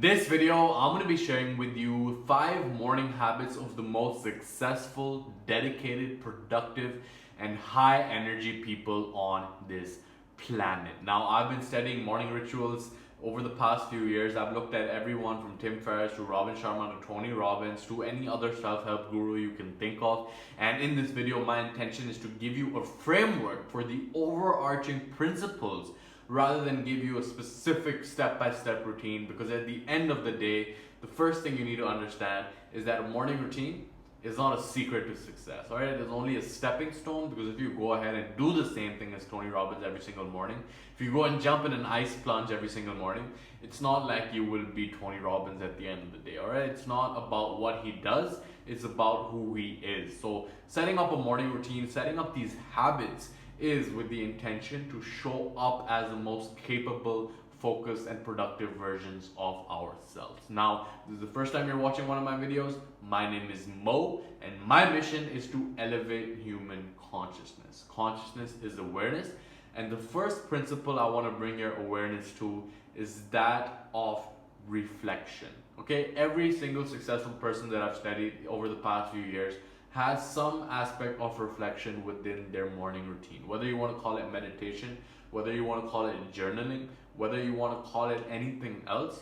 this video, I'm going to be sharing with you 5 morning habits of the most successful, dedicated, productive, and high energy people on this planet. Now, I've been studying morning rituals over the past few years. I've looked at everyone from Tim Ferriss to Robin Sharma to Tony Robbins to any other self-help guru you can think of. And in this video, my intention is to give you a framework for the overarching principles rather than give you a specific step-by-step routine, because at the end of the day, the first thing you need to understand is that a morning routine is not a secret to success. All right, it's only a stepping stone, because if you go ahead and do the same thing as Tony Robbins every single morning, if you go and jump in an ice plunge every single morning, it's not like you will be Tony Robbins at the end of the day. All right, it's not about what he does, it's about who he is. So setting up a morning routine, setting up these habits is with the intention to show up as the most capable, focused, and productive versions of ourselves. Now, this is the first time you're watching one of my videos. My name is Mo, and my mission is to elevate human consciousness. Consciousness is awareness, and the first principle I want to bring your awareness to is that of reflection. Okay, every single successful person that I've studied over the past few years has some aspect of reflection within their morning routine. Whether you want to call it meditation, whether you want to call it journaling, whether you want to call it anything else,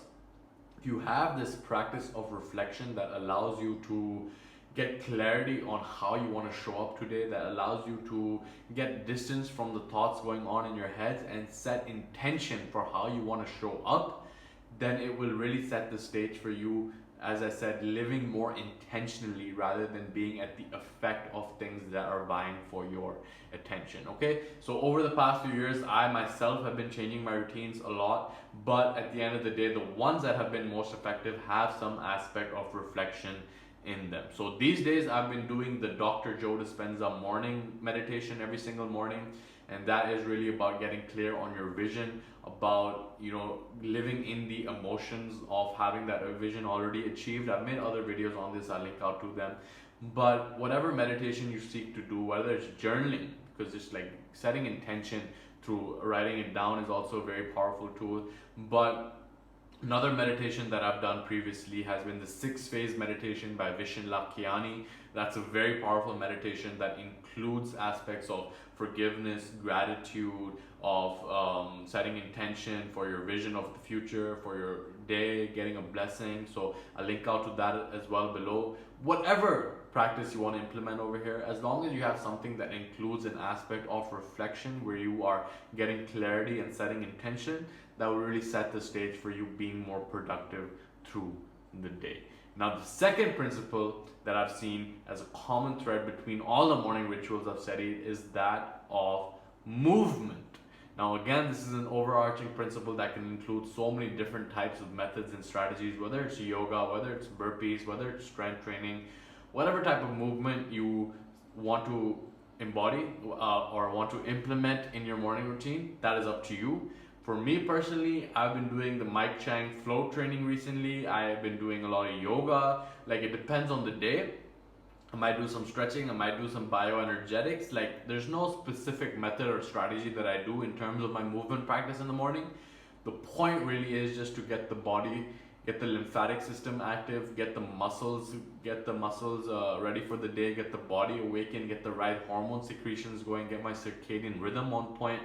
if you have this practice of reflection that allows you to get clarity on how you want to show up today, that allows you to get distance from the thoughts going on in your head and set intention for how you want to show up, then it will really set the stage for you, as I said, living more intentionally rather than being at the effect of things that are vying for your attention. Okay, so over the past few years, I myself have been changing my routines a lot, but at the end of the day, the ones that have been most effective have some aspect of reflection in them. So these days I've been doing the Dr. Joe Dispenza morning meditation every single morning, and that is really about getting clear on your vision, about living in the emotions of having that vision already achieved. I've made other videos on this, I'll link out to them. But whatever meditation you seek to do, whether it's journaling, because it's like setting intention through writing it down is also a very powerful tool. But another meditation that I've done previously has been the 6-phase meditation by Vishen Lakhiani. That's a very powerful meditation that includes aspects of forgiveness, gratitude, of setting intention for your vision of the future, for your day, getting a blessing. So I'll link out to that as well below. Whatever practice you want to implement over here, as long as you have something that includes an aspect of reflection where you are getting clarity and setting intention, that will really set the stage for you being more productive through the day. Now, the second principle that I've seen as a common thread between all the morning rituals I've studied is that of movement. Now, again, this is an overarching principle that can include so many different types of methods and strategies, whether it's yoga, whether it's burpees, whether it's strength training, whatever type of movement you want to embody or want to implement in your morning routine, that is up to you. For me personally, I've been doing the Mike Chang flow training recently. I've been doing a lot of yoga. Like, it depends on the day. I might do some stretching, I might do some bioenergetics. Like, there's no specific method or strategy that I do in terms of my movement practice in the morning. The point really is just to get the body, get the lymphatic system active, get the muscles ready for the day, get the body awakened, get the right hormone secretions going, get my circadian rhythm on point.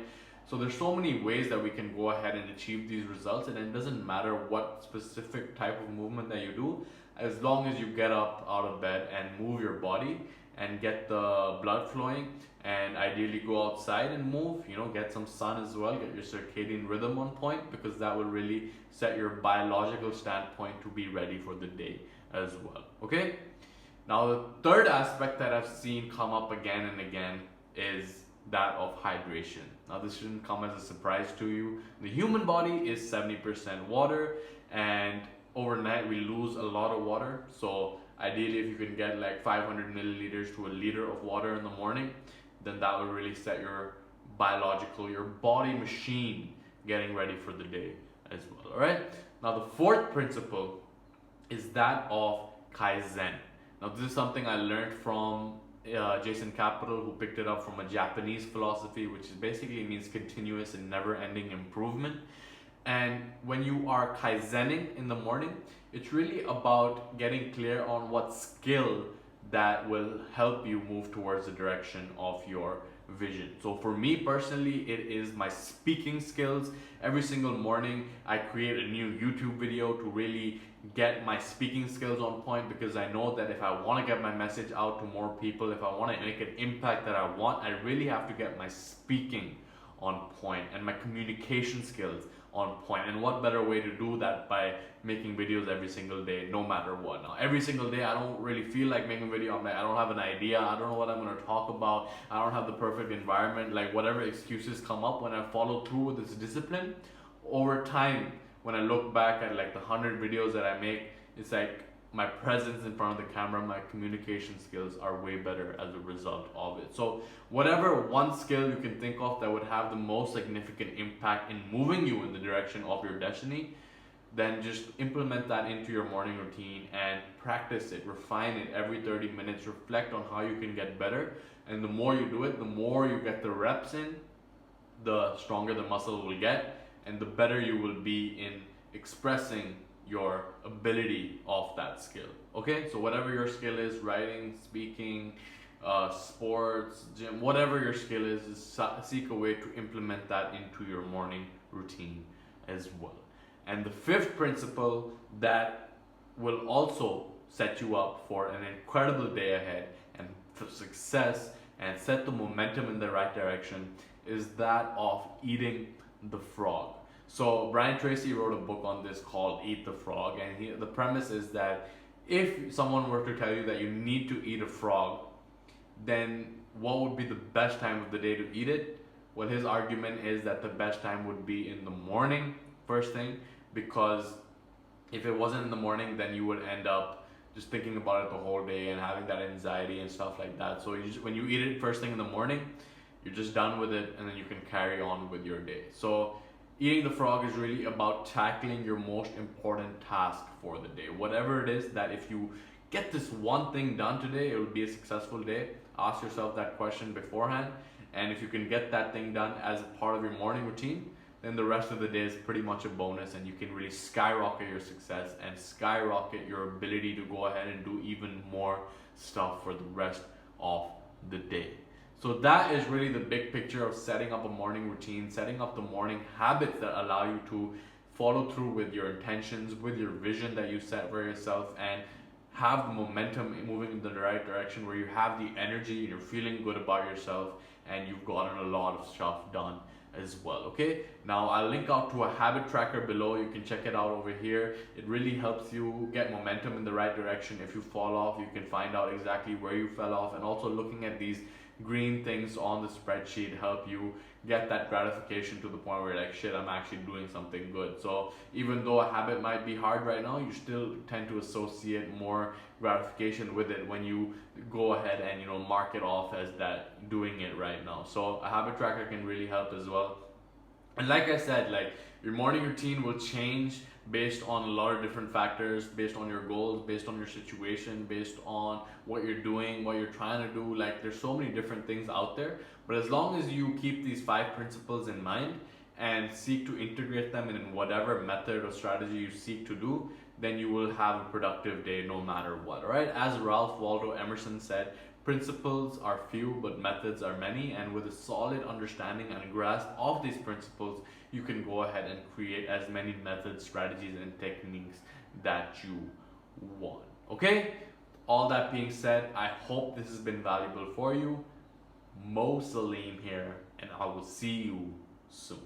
So there's so many ways that we can go ahead and achieve these results, and it doesn't matter what specific type of movement that you do, as long as you get up out of bed and move your body and get the blood flowing, and ideally go outside and move, get some sun as well, get your circadian rhythm on point, because that will really set your biological standpoint to be ready for the day as well. Okay, now the third aspect that I've seen come up again and again is that of hydration. Now, this shouldn't come as a surprise to you. The human body is 70% water, and overnight we lose a lot of water. So ideally, if you can get like 500 milliliters to a liter of water in the morning, then that will really set your your body machine getting ready for the day as well. All right, now the fourth principle is that of Kaizen. Now, this is something I learned from Jason Capital, who picked it up from a Japanese philosophy, which basically means continuous and never-ending improvement. And when you are kaizening in the morning, it's really about getting clear on what skill that will help you move towards the direction of your vision. So for me personally, it is my speaking skills. Every single morning, I create a new YouTube video to really get my speaking skills on point, because I know that if I want to get my message out to more people, if I want to make an impact that I want, I really have to get my speaking on point and my communication skills on point. And what better way to do that by making videos every single day, no matter what. Now every single day I don't really feel like making a video. I'm like, I don't have an idea, I don't know what I'm going to talk about, I don't have the perfect environment, like whatever excuses come up. When I follow through with this discipline, over time, when I look back at like the 100 videos that I make, it's like my presence in front of the camera, my communication skills are way better as a result of it. So whatever one skill you can think of that would have the most significant impact in moving you in the direction of your destiny, then just implement that into your morning routine and practice it, refine it every 30 minutes, reflect on how you can get better. And the more you do it, the more you get the reps in, the stronger the muscle will get, and the better you will be in expressing your ability of that skill. Okay, so whatever your skill is, writing, speaking, sports, gym, whatever your skill is seek a way to implement that into your morning routine as well. And the fifth principle that will also set you up for an incredible day ahead and for success and set the momentum in the right direction is that of eating the frog. So Brian Tracy wrote a book on this called Eat the Frog, and the premise is that if someone were to tell you that you need to eat a frog, then what would be the best time of the day to eat it? Well, his argument is that the best time would be in the morning, first thing, because if it wasn't in the morning, then you would end up just thinking about it the whole day and having that anxiety and stuff like that. So when you eat it first thing in the morning, you're just done with it, and then you can carry on with your day. So eating the frog is really about tackling your most important task for the day. Whatever it is, that if you get this one thing done today, it will be a successful day. Ask yourself that question beforehand. And if you can get that thing done as a part of your morning routine, then the rest of the day is pretty much a bonus, and you can really skyrocket your success and skyrocket your ability to go ahead and do even more stuff for the rest of the day. So that is really the big picture of setting up a morning routine, setting up the morning habits that allow you to follow through with your intentions, with your vision that you set for yourself, and have the momentum moving in the right direction, where you have the energy and you're feeling good about yourself and you've gotten a lot of stuff done as well. Okay, now I'll link out to a habit tracker below. You can check it out over here. It really helps you get momentum in the right direction. If you fall off, you can find out exactly where you fell off, and also looking at these green things on the spreadsheet help you get that gratification to the point where you're like, shit, I'm actually doing something good. So even though a habit might be hard right now, you still tend to associate more gratification with it when you go ahead and mark it off as that doing it right now. So a habit tracker can really help as well. And like I said, like, your morning routine will change based on a lot of different factors, based on your goals, based on your situation, based on what you're doing, what you're trying to do. Like, there's so many different things out there, but as long as you keep these 5 principles in mind and seek to integrate them in whatever method or strategy you seek to do, then you will have a productive day no matter what. All right, as Ralph Waldo Emerson said, principles are few, but methods are many. And with a solid understanding and grasp of these principles, you can go ahead and create as many methods, strategies, and techniques that you want. Okay? All that being said, I hope this has been valuable for you. Saleem here, and I will see you soon.